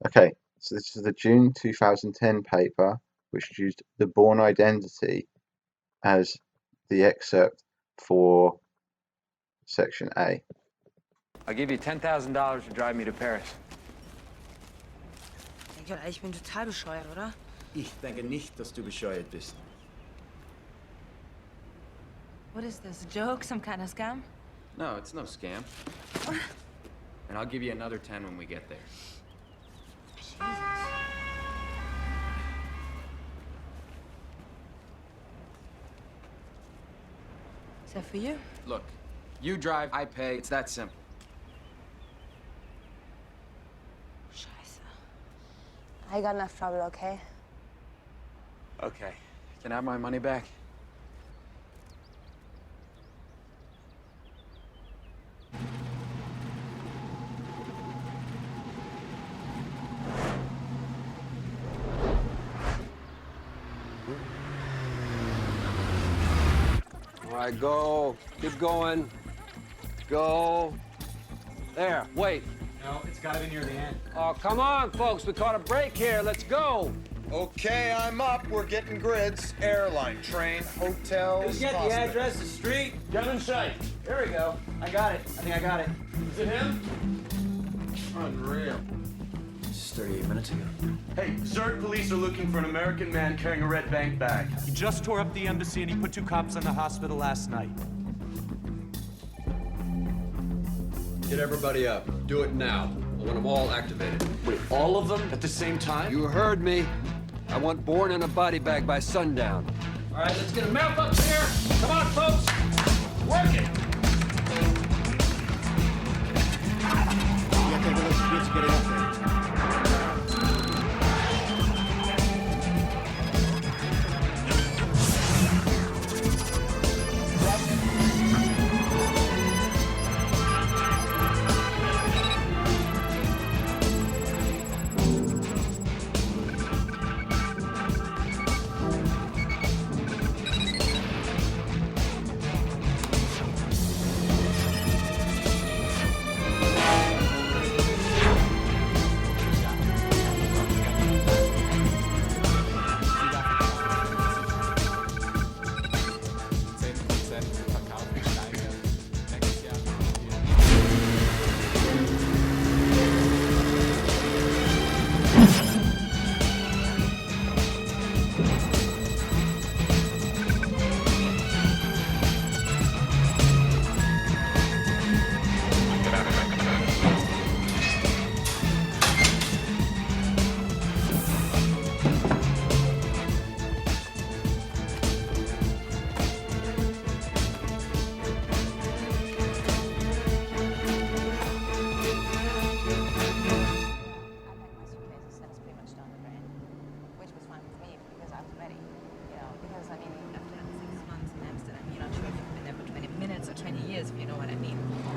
Okay, so this is the June 2010 paper, which used the Bourne Identity as the excerpt for section A. I'll give you $10,000 to drive me to Paris. Ich denke, ich bin total bescheuert, oder? Ich denke nicht, dass du bescheuert bist. What is this, a joke? Some kind of scam? No, it's no scam. And I'll give you another 10 when we get there. Jesus. Is that for you? Look, you drive, I pay. It's that simple. Scheiße. I got enough trouble, okay? Okay. Can I have my money back? All right, go. Keep going. Go. There, wait. No, it's gotta be near the end. Oh, come on, folks. We caught a break here. Let's go. Okay, I'm up. We're getting grids. Airline, train, hotels. Just get the hospitals. address, the street. Gun in sight. There we go. I got it. I think I got it. Is it him? Unreal. This is 38 minutes ago. Hey, Zurich police are looking for an American man carrying a red bank bag. He just tore up the embassy and he put 2 cops in the hospital last night. Get everybody up. Do it now. I want them all activated. Wait, all of them at the same time? You heard me. I want Bourne in a body bag by sundown. All right, let's get a map up here. Come on, folks. Work it. Ya tengo los kids getting up there.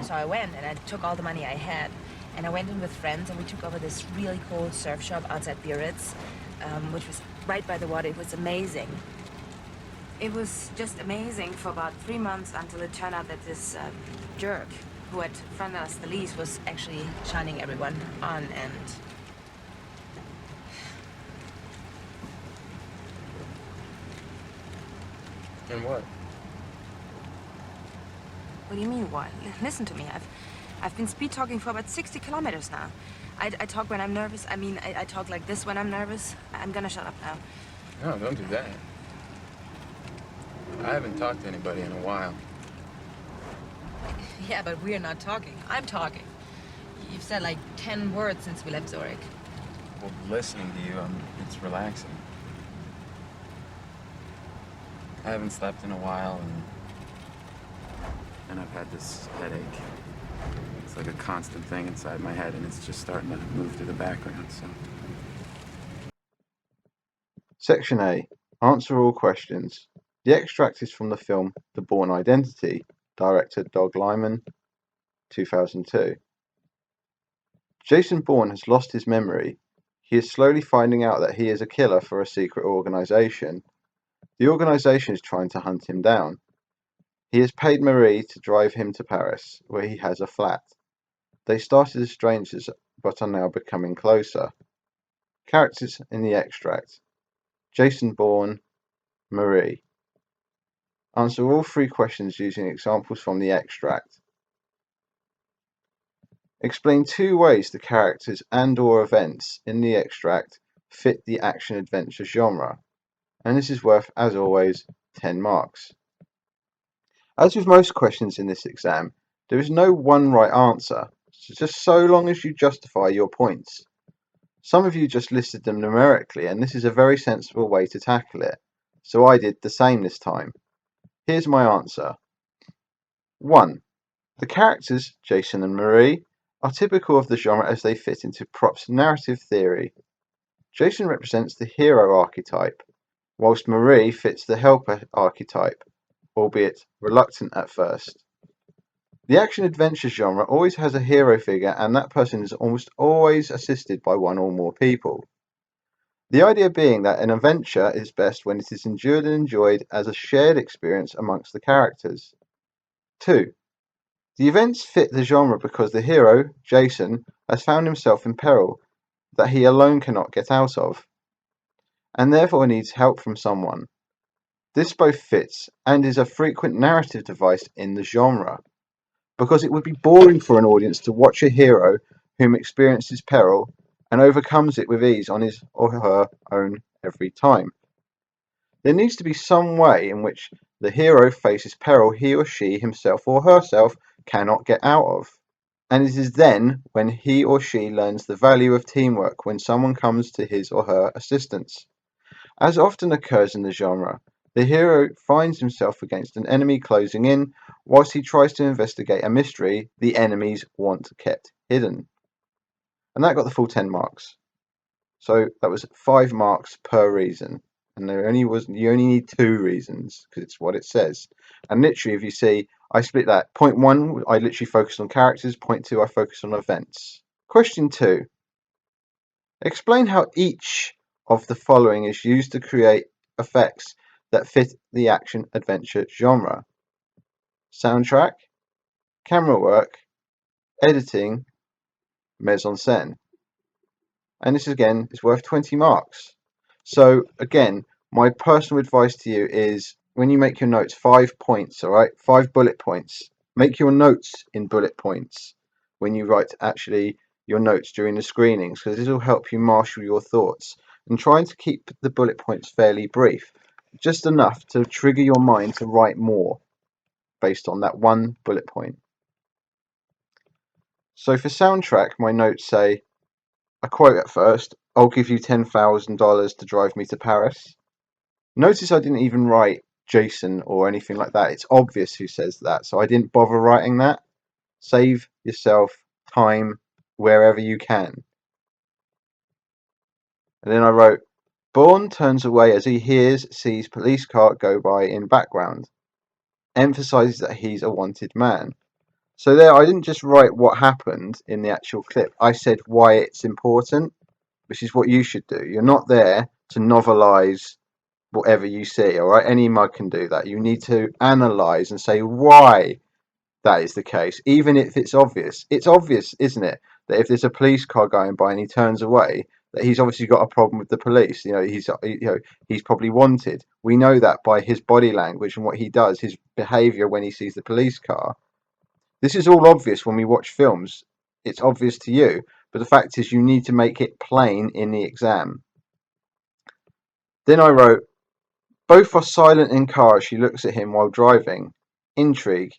So I went and I took all the money I had and I went in with friends and we took over this really cool surf shop outside Biarritz, which was right by the water. It was amazing. It was just amazing for about 3 months until it turned out that this jerk who had fronted us the lease was actually shining everyone on and... And what? What do you mean, what? Listen to me. I've been speed talking for about 60 kilometers now. I talk when I'm nervous. I mean, I talk like this when I'm nervous. I'm gonna shut up now. No, don't do that. I haven't talked to anybody in a while. Yeah, but we're not talking. I'm talking. You've said like 10 words since we left Zurich. Well, listening to you, it's relaxing. I haven't slept in a while, and I've had this headache. It's like a constant thing inside my head, and it's just starting to move to the background, so... Section A. Answer all questions. The extract is from the film The Bourne Identity, director Doug Liman, 2002. Jason Bourne has lost his memory. He is slowly finding out that he is a killer for a secret organization. The organization is trying to hunt him down. He has paid Marie to drive him to Paris, where he has a flat. They started as strangers, but are now becoming closer. Characters in the extract: Jason Bourne, Marie. Answer all 3 questions using examples from the extract. Explain 2 ways the characters and/or events in the extract fit the action-adventure genre. And this is worth, as always, 10 marks. As with most questions in this exam, there is no one right answer, just so long as you justify your points. Some of you just listed them numerically, and this is a very sensible way to tackle it, so I did the same this time. Here's my answer. 1. The characters, Jason and Marie, are typical of the genre as they fit into props narrative theory. Jason represents the hero archetype, whilst Marie fits the helper archetype, albeit reluctant at first. The action-adventure genre always has a hero figure, and that person is almost always assisted by 1 or more people. The idea being that an adventure is best when it is endured and enjoyed as a shared experience amongst the characters. 2. The events fit the genre because the hero, Jason, has found himself in peril that he alone cannot get out of, and therefore needs help from someone. This both fits and is a frequent narrative device in the genre, because it would be boring for an audience to watch a hero whom experiences peril and overcomes it with ease on his or her own every time. There needs to be some way in which the hero faces peril he or she himself or herself cannot get out of. And it is then when he or she learns the value of teamwork when someone comes to his or her assistance. As often occurs in the genre, the hero finds himself against an enemy closing in whilst he tries to investigate a mystery the enemies want kept hidden. And that got the full 10 marks. So that was 5 marks per reason. And you only need 2 reasons because it's what it says. And literally, if you see, I split that. Point 1, I literally focused on characters. Point 2, I focused on events. Question 2. Explain how each of the following is used to create effects that fit the action-adventure genre. Soundtrack, camera work, editing, mise-en-scène. And this again is worth 20 marks. So again, my personal advice to you is when you make your notes, 5 points, all right? 5 bullet points. Make your notes in bullet points when you write actually your notes during the screenings, because this will help you marshal your thoughts. And trying to keep the bullet points fairly brief, just enough to trigger your mind to write more based on that 1 bullet point. So for soundtrack, my notes say, I quote at first, I'll give you $10,000 to drive me to Paris. Notice I didn't even write Jason or anything like that. It's obvious who says that, so I didn't bother writing that. Save yourself time wherever you can. And then I wrote, Bourne turns away as he sees police car go by in background. Emphasizes that he's a wanted man. So there, I didn't just write what happened in the actual clip. I said why it's important, which is what you should do. You're not there to novelize whatever you see, all right? Any mug can do that. You need to analyze and say why that is the case, even if it's obvious. It's obvious, isn't it, that if there's a police car going by and he turns away, that he's obviously got a problem with the police. He's probably wanted. We know that by his body language and what he does, his behavior when he sees the police car. This is all obvious when we watch films. It's obvious to you, but the fact is you need to make it plain in the exam. Then I wrote, both are silent in car as she looks at him while driving. Intrigue.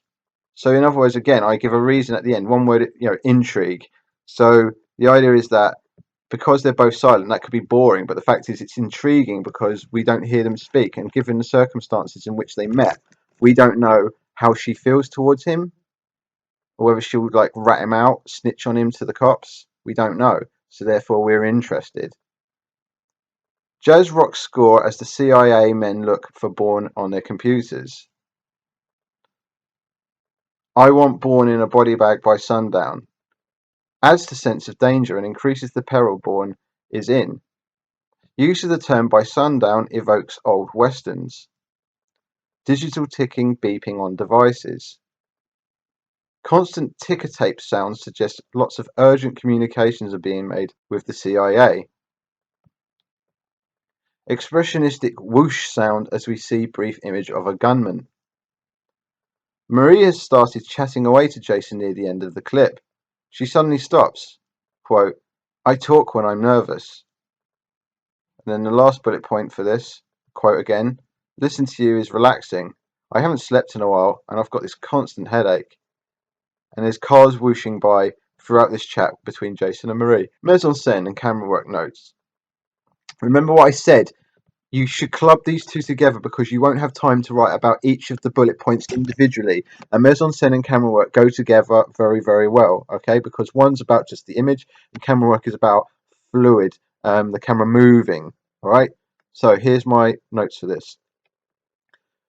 So in other words, again, I give a reason at the end. One word, intrigue. So the idea is that because they're both silent, that could be boring, but the fact is it's intriguing because we don't hear them speak, and given the circumstances in which they met, we don't know how she feels towards him, or whether she'll rat him out, snitch on him to the cops. We don't know, so therefore we're interested. Jazz rock score as the CIA men look for Bourne on their computers. I want Bourne in a body bag by sundown. Adds to sense of danger and increases the peril Bourne is in. Use of the term by sundown evokes old westerns. Digital ticking beeping on devices. Constant ticker tape sounds suggest lots of urgent communications are being made with the CIA. Expressionistic whoosh sound as we see brief image of a gunman. Marie has started chatting away to Jason near the end of the clip. She suddenly stops. Quote, I talk when I'm nervous. And then the last bullet point for this, quote again, listen to you is relaxing. I haven't slept in a while and I've got this constant headache. And there's cars whooshing by throughout this chat between Jason and Marie. Mise en scène and camera work notes. Remember what I said? You should club these two together because you won't have time to write about each of the bullet points individually. And mise en scène and camera work go together very, very well, okay? Because one's about just the image and camera work is about fluid, the camera moving, all right? So here's my notes for this.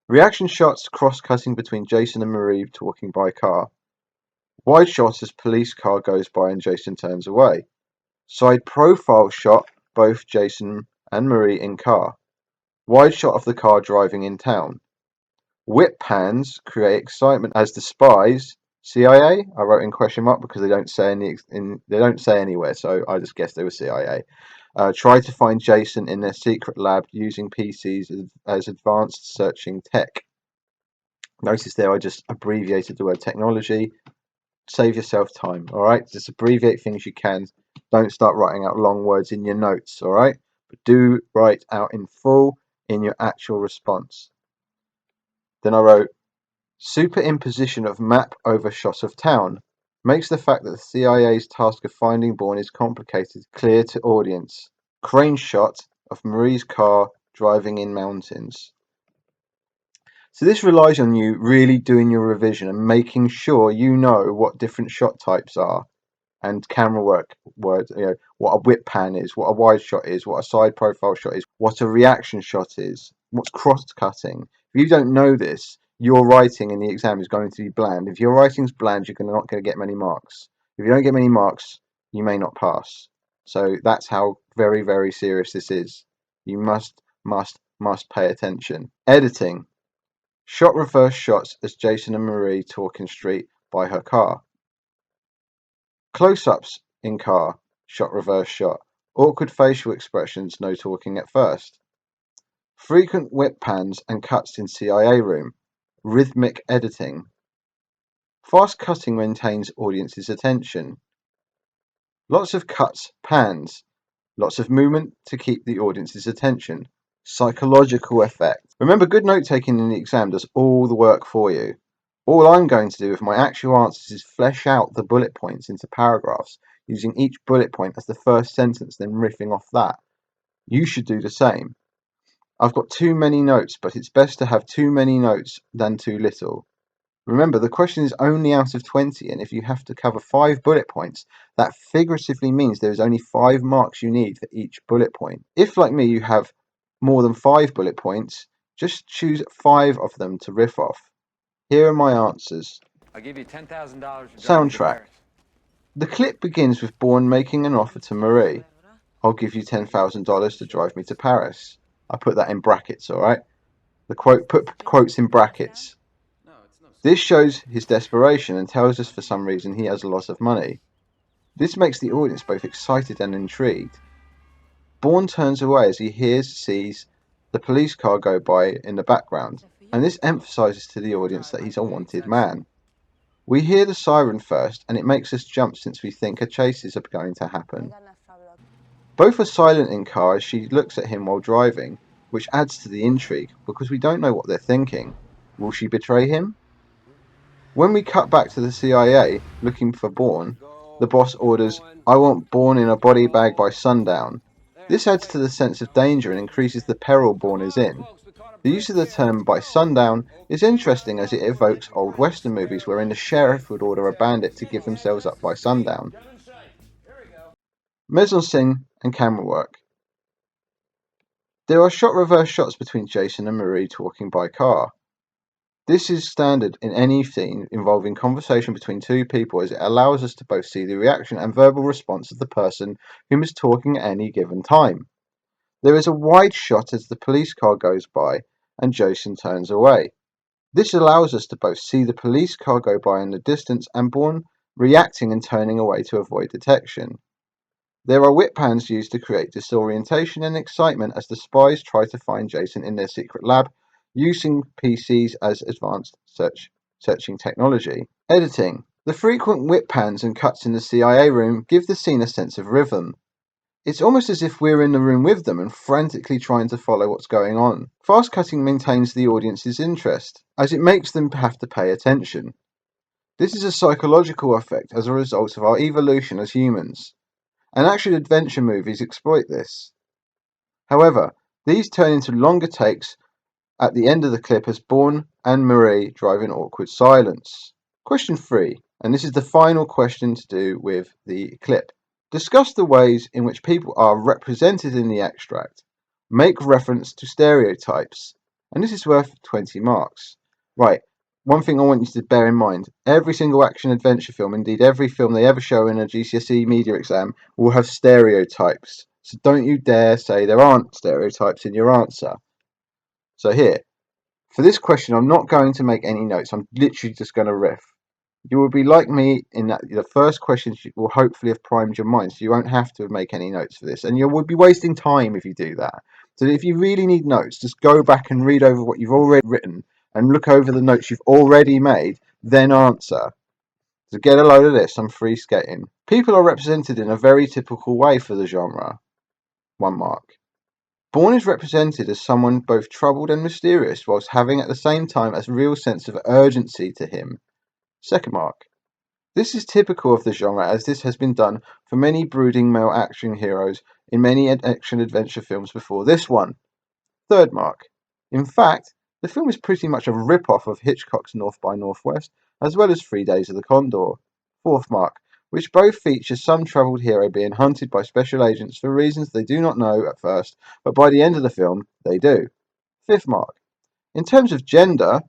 Reaction shots cross-cutting between Jason and Marie talking by car. Wide shot as police car goes by and Jason turns away. Side profile shot, both Jason and Marie in car. Wide shot of the car driving in town. Whip pans create excitement as the spies, CIA, I wrote in question mark because they don't say anywhere, so I just guessed they were CIA. Try to find Jason in their secret lab using PCs as advanced searching tech. Notice there I just abbreviated the word technology. Save yourself time, all right? Just abbreviate things you can. Don't start writing out long words in your notes, all right? But do write out in full in your actual response. Then I wrote, superimposition of map over shot of town makes the fact that the CIA's task of finding Bourne is complicated clear to audience. Crane shot of Marie's car driving in mountains. So this relies on you really doing your revision and making sure you know what different shot types are and camera work words, what a whip pan is, what a wide shot is, what a side profile shot is, what a reaction shot is, what's cross cutting. If you don't know this, your writing in the exam is going to be bland. If your writing's bland, you're not going to get many marks. If you don't get many marks, you may not pass. So that's how very, very serious this is. You must pay attention. Editing. Shot reverse shots as Jason and Marie talk in street by her car. Close-ups in car, shot reverse shot. Awkward facial expressions, no talking at first. Frequent whip pans and cuts in CIA room. Rhythmic editing. Fast cutting maintains audience's attention. Lots of cuts, pans. Lots of movement to keep the audience's attention. Psychological effect. Remember, good note taking in the exam does all the work for you. All I'm going to do with my actual answers is flesh out the bullet points into paragraphs, using each bullet point as the first sentence, then riffing off that. You should do the same. I've got too many notes, but it's best to have too many notes than too little. Remember, the question is only out of 20, and if you have to cover 5 bullet points, that figuratively means there is only 5 marks you need for each bullet point. If, like me, you have more than 5 bullet points, just choose 5 of them to riff off. Here are my answers. I'll give you $10,000 to drive me to Soundtrack. Paris. The clip begins with Bourne making an offer to Marie. I'll give you $10,000 to drive me to Paris. I put that in brackets, alright? The quote, put quotes in brackets. This shows his desperation and tells us for some reason he has a lot of money. This makes the audience both excited and intrigued. Bourne turns away as he sees the police car go by in the background, and this emphasizes to the audience that he's a wanted man. We hear the siren first, and it makes us jump since we think a chase is going to happen. Both are silent in car as she looks at him while driving, which adds to the intrigue because we don't know what they're thinking. Will she betray him? When we cut back to the CIA looking for Bourne, the boss orders, I want Bourne in a body bag by sundown. This adds to the sense of danger and increases the peril Bourne is in. The use of the term by sundown is interesting as it evokes old Western movies wherein the sheriff would order a bandit to give themselves up by sundown. Mise en scène and camera work. There are shot reverse shots between Jason and Marie talking by car. This is standard in any scene involving conversation between two people as it allows us to both see the reaction and verbal response of the person whom is talking at any given time. There is a wide shot as the police car goes by and Jason turns away. This allows us to both see the police car go by in the distance and Bourne reacting and turning away to avoid detection. There are whip pans used to create disorientation and excitement as the spies try to find Jason in their secret lab, using PCs as advanced searching technology. Editing. The frequent whip pans and cuts in the CIA room give the scene a sense of rhythm. It's almost as if we're in the room with them and frantically trying to follow what's going on. Fast cutting maintains the audience's interest, as it makes them have to pay attention. This is a psychological effect as a result of our evolution as humans, and action-adventure movies exploit this. However, these turn into longer takes at the end of the clip as Bourne and Marie drive in awkward silence. Question 3, and this is the final question to do with the clip. Discuss the ways in which people are represented in the extract. Make reference to stereotypes. And this is worth 20 marks. Right, one thing I want you to bear in mind. Every single action-adventure film, indeed every film they ever show in a GCSE Media Exam, will have stereotypes. So don't you dare say there aren't stereotypes in your answer. So here, for this question, I'm not going to make any notes. I'm literally just going to riff. You will be like me in that the first questions will hopefully have primed your mind, so you won't have to make any notes for this. And you will be wasting time if you do that. So if you really need notes, just go back and read over what you've already written and look over the notes you've already made, then answer. To get a load of this, I'm free skating. People are represented in a very typical way for the genre. 1 mark. Bourne is represented as someone both troubled and mysterious, whilst having at the same time a real sense of urgency to him. 2 mark. This is typical of the genre, as this has been done for many brooding male action heroes in many action-adventure films before this one. 3 mark. In fact, the film is pretty much a rip-off of Hitchcock's North by Northwest, as well as 3 Days of the Condor. 4 mark. Which both feature some troubled hero being hunted by special agents for reasons they do not know at first, but by the end of the film, they do. 5 mark. In terms of gender,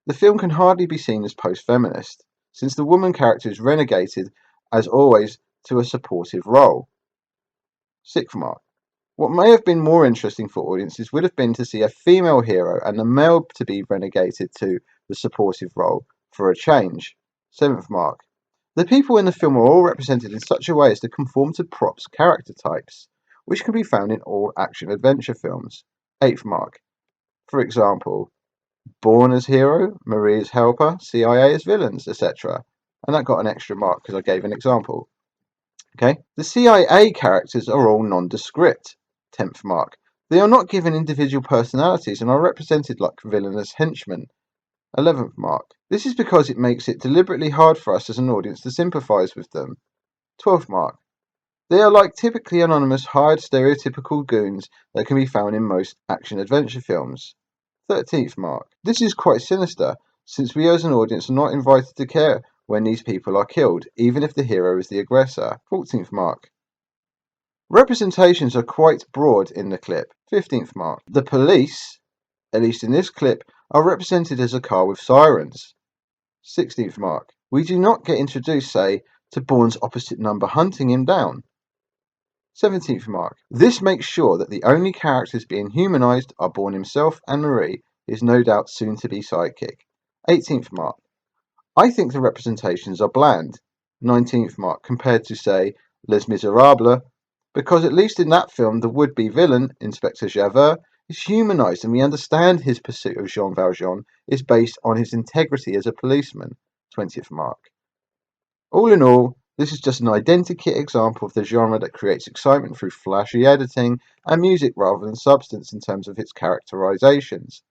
the film can hardly be seen as post-feminist, since the woman character is renegated, as always, to a supportive role. 6 mark. What may have been more interesting for audiences would have been to see a female hero and the male to be renegated to the supportive role for a change. 7th mark. The people in the film are all represented in such a way as to conform to props character types, which can be found in all action-adventure films. 8th mark. For example, Bourne as hero, Marie as helper, CIA as villains, etc. And that got an extra mark because I gave an example. Okay, the CIA characters are all nondescript. 10th mark. They are not given individual personalities and are represented like villainous henchmen. 11th mark. This is because it makes it deliberately hard for us as an audience to sympathise with them. 12th mark. They are like typically anonymous, hired stereotypical goons that can be found in most action-adventure films. 13th mark. This is quite sinister, since we as an audience are not invited to care when these people are killed, even if the hero is the aggressor. 14th mark. Representations are quite broad in the clip. 15th mark. The police, at least in this clip, are represented as a car with sirens. 16th mark. We do not get introduced, say, to Bourne's opposite number hunting him down. 17th mark. This makes sure that the only characters being humanised are Bourne himself and Marie, his no doubt soon to be sidekick. 18th mark. I think the representations are bland. 19th mark. Compared to, say, Les Miserables, because at least in that film the would-be villain, Inspector Javert, is humanised and we understand his pursuit of Jean Valjean is based on his integrity as a policeman. 20th mark. All in all, this is just an identikit example of the genre that creates excitement through flashy editing and music rather than substance in terms of its characterizations.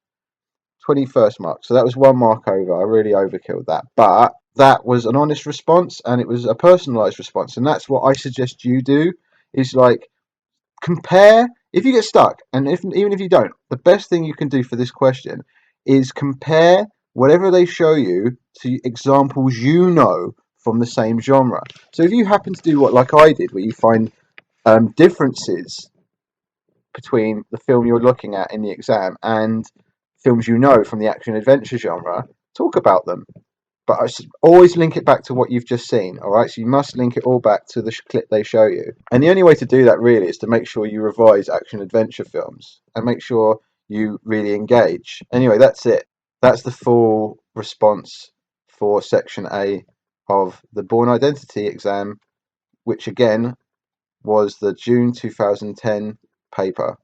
21st mark. So that was 1 mark over. I really overkilled that. But that was an honest response and it was a personalized response. And that's what I suggest you do, is like compare. If you get stuck, and even if you don't, the best thing you can do for this question is compare whatever they show you to examples you know from the same genre. So if you happen to do what like I did, where you find differences between the film you're looking at in the exam and films you know from the action adventure genre, talk about them. But I should always link it back to what you've just seen, alright? So you must link it all back to the clip they show you. And the only way to do that really is to make sure you revise action adventure films and make sure you really engage. Anyway, that's it. That's the full response for section A of the Bourne Identity exam, which again, was the June 2010 paper.